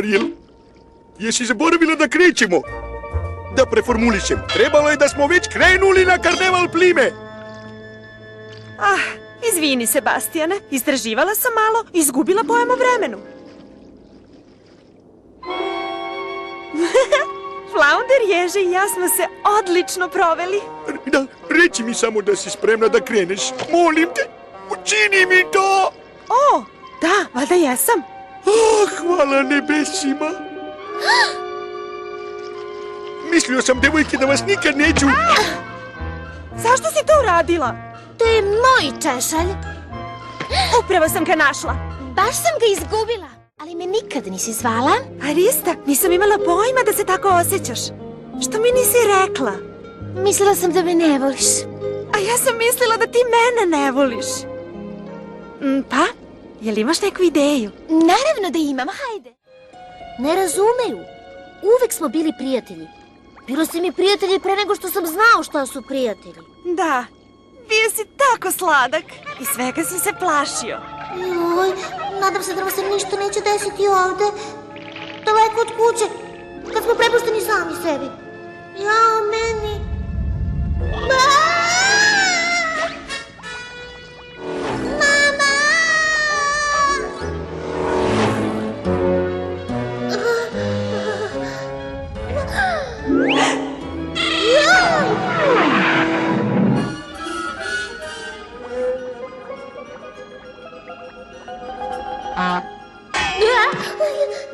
Ariel. Jesi zaboravila da krećemo? Da preformulišem, trebalo je da smo već krenuli na karneval plime. Izvini, Sebastijane. Istraživala sam malo i izgubila pojam o vremenu. Flounder, Ježe i ja smo se odlično proveli. Da, reci mi samo da si spremna da kreneš. Molim te, učini mi to! O, da, valjda jesam. Hvala nebesima. Mislio sam, devojke, da vas nikad neću... Zašto si to uradila? To je moj češalj. Upravo sam ga našla. Baš sam ga izgubila. Ali me nikad nisi zvala. Arista, nisam imala pojma da se tako osjećaš. Što mi nisi rekla? Mislila sam da me ne voliš. A ja sam mislila da ti mene ne voliš. Pa, jel imaš neku ideju? Naravno da imam, hajde. Ne razumeju. Uvek smo bili prijatelji. Bilo si mi prijatelji pre nego što sam znao šta su prijatelji. Da, bio si tako sladak i svega si se plašio. Joj, nadam se da vam se ništa neće desiti ovde. Daleko od kuće, kad smo prepušteni sami sebi. Jao, meni. Mama!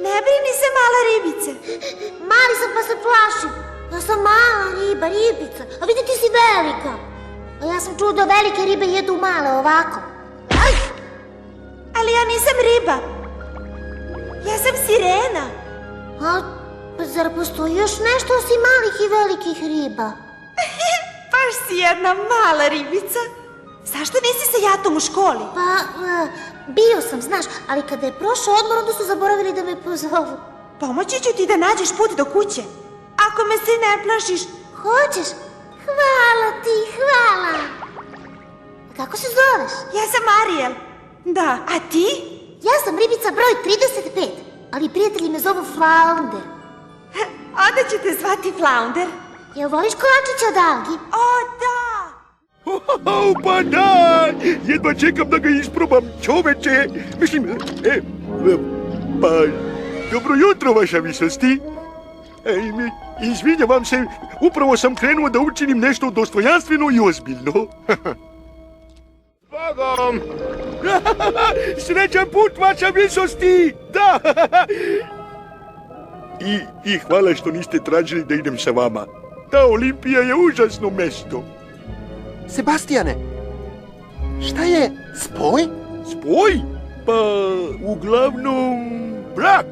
Ne brini se, mala ribice. Mali sam pa se plašim. Ja sam mala ribica. A vidi ti si velika. A ja sam čuo da velike ribe jedu male ovako. Aj! Ali ja nisam riba. Ja sam sirena. Pa zar postoji još nešto osim malih i velikih riba? Baš si jedna mala ribica. Zašto nisi sa jatom u školi? Pa, bio sam, znaš, ali kada je prošao odmor, onda su zaboravili da me pozovu. Pomoći ću ti da nađeš put do kuće. Ako me se ne plašiš. Hoćeš? Hvala ti, hvala. A kako se zoveš? Ja sam Ariel. Da, a ti? Ja sam ribica broj 35, ali prijatelji me zovu Flounder. Onda ću te zvati Flounder. Jel voliš kolačiće od algi? O, da! Pa da, jedva čekam da ga isprobam, čoveče. Mislim, pa, dobro jutro, vaša visosti. Izvinjavam se, upravo sam krenuo da učinim nešto dostojanstveno i ozbiljno. Bogom! Srećan put, vaša visosti! Da! I hvala što niste tražili da idem sa vama. Ta Olimpija je užasno mesto. Sebastijane, šta je spoj? Spoj? Pa, uglavnom, brak.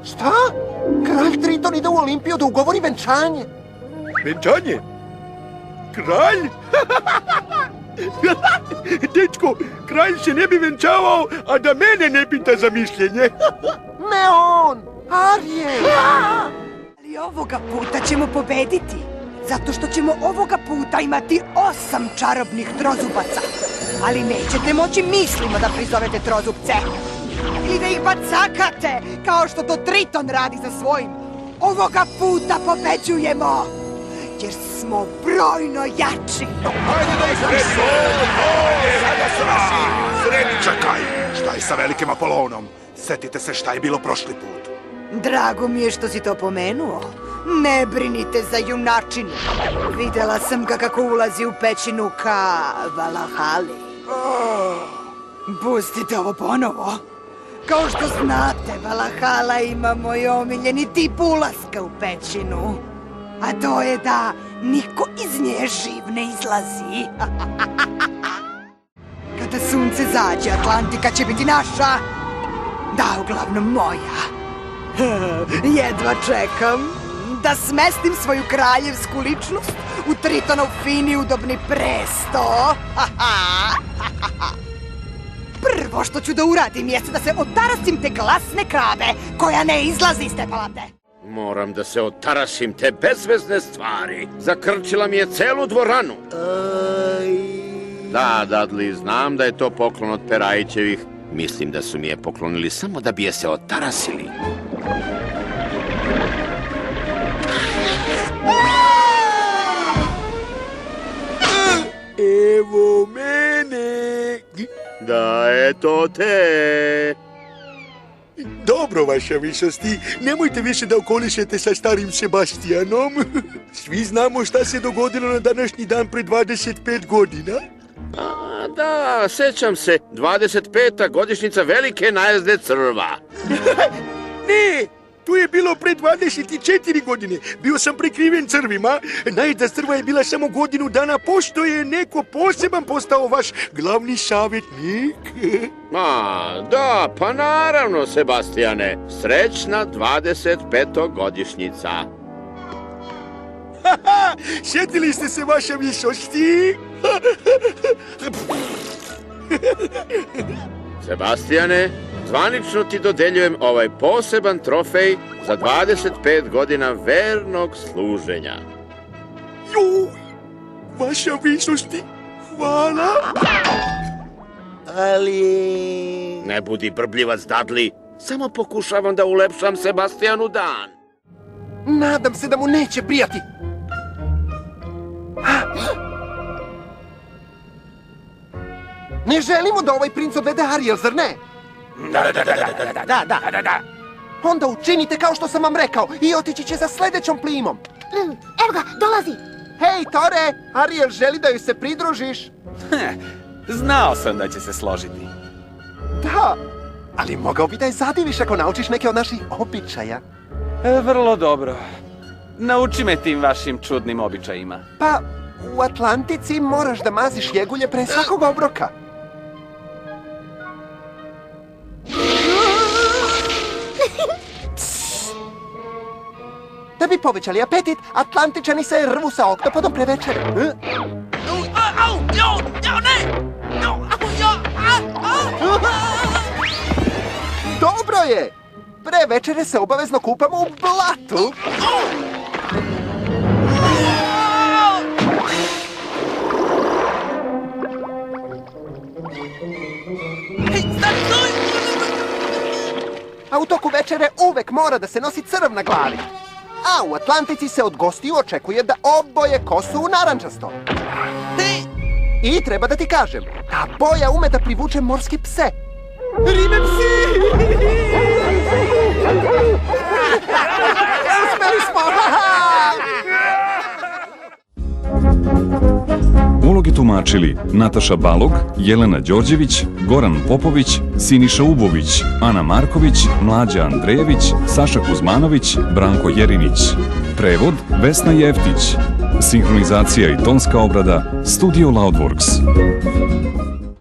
Šta? Kralj Triton ide u Olimpiju da ugovori venčanje. Venčanje? Kralj? Dečko, kralj se ne bi venčavao, a da mene ne pita za mišljenje. Ne on, Ariel. Ali ovoga puta ćemo pobediti. Zato što ćemo ovoga puta imati 8 čarobnih trozubaca. Ali nećete moći mislima da prizovete trozubce. Ili da ih bacakate, kao što to Triton radi sa svojim. Ovoga puta pobeđujemo, jer smo brojno jači. Hajde da ih presimo! Sada su naši! Sredi, čekaj! Šta je sa velikim Apolonom? Setite se šta je bilo prošli put. Drago mi je što si to pomenuo. Ne brinite za junačinu. Videla sam ga kako ulazi u pećinu ka Valahali. Pustite ovo ponovo. Kao što znate, Valahala ima moj omiljeni tip ulaska u pećinu. A to je da niko iz nje živ ne izlazi. Kada sunce zađe, Atlantika će biti naša. Da, uglavnom moja. Jedva čekam da smestim svoju kraljevsku ličnost u Tritonov fini udobni presto. Prvo što ću da uradim jeste da se otarasim te glasne krabe koja ne izlazi iz te palate. Moram da se otarasim te bezvezne stvari. Zakrčila mi je celu dvoranu. Da, Dudley, znam da je to poklon od Perajićevih. Mislim da su mi je poklonili samo da bi je se otarasili. metote. Dobro, vaša višosti, nemojte više da okolišete sa starim Sebastianom. Svi znamo šta se dogodilo na današnji dan pre 25 godina. A, da, sećam se, 25. godišnjica velike najezde crva. Ne, to je bilo pre 24 godine. Bio sam prekriven crvima. Najezda crva je bila samo godinu dana pošto je neko poseban postao vaš glavni savjetnik. A, da, pa naravno, Sebastijane. Srećna 25. godišnjica. Sjetili ste se, vaša višosti? Sebastijane, zvanično ti dodeljujem ovaj poseban trofej za 25 godina vernog služenja. Joj, vaša višosti, hvala. Ali... Ne budi brbljivac, Dudley. Samo pokušavam da ulepšam Sebastijanu dan. Nadam se da mu neće prijati. Ne želimo da ovaj princ odvede Ariel, zar ne? Da. Onda učinite kao što sam vam rekao i otići će za sljedećom plimom. Evo ga, dolazi. Hej, Tore, Ariel želi da joj se pridružiš. Znao sam da će se složiti. Da, ali mogao bi da je zadiviš ako naučiš neke od naših običaja. Vrlo dobro. Nauči me tim vašim čudnim običajima. Pa, u Atlantici moraš da maziš jegulje pre svakog obroka. Da bi povećali apetit, Atlantičani se rvu sa oktopodom pre večere. Dobro je! Pre večere se obavezno kupamo u blatu. A u toku večere uvek mora da se nosi crv na glavi. A u Atlantici se od gostiju očekuje da oboje kosu u narančasto. I treba da ti kažem, ta boja ume da privuče morske pse. Ribe psi! Uspeli smo! Uloge tumačili Nataša Balog, Jelena Đorđević, Goran Popović, Siniša Ubović, Ana Marković, Mlađa Andrejević, Saša Kuzmanović, Branko Jerinić. Prevod Vesna Jeftić. Sinhronizacija i tonska obrada Studio Loudworks.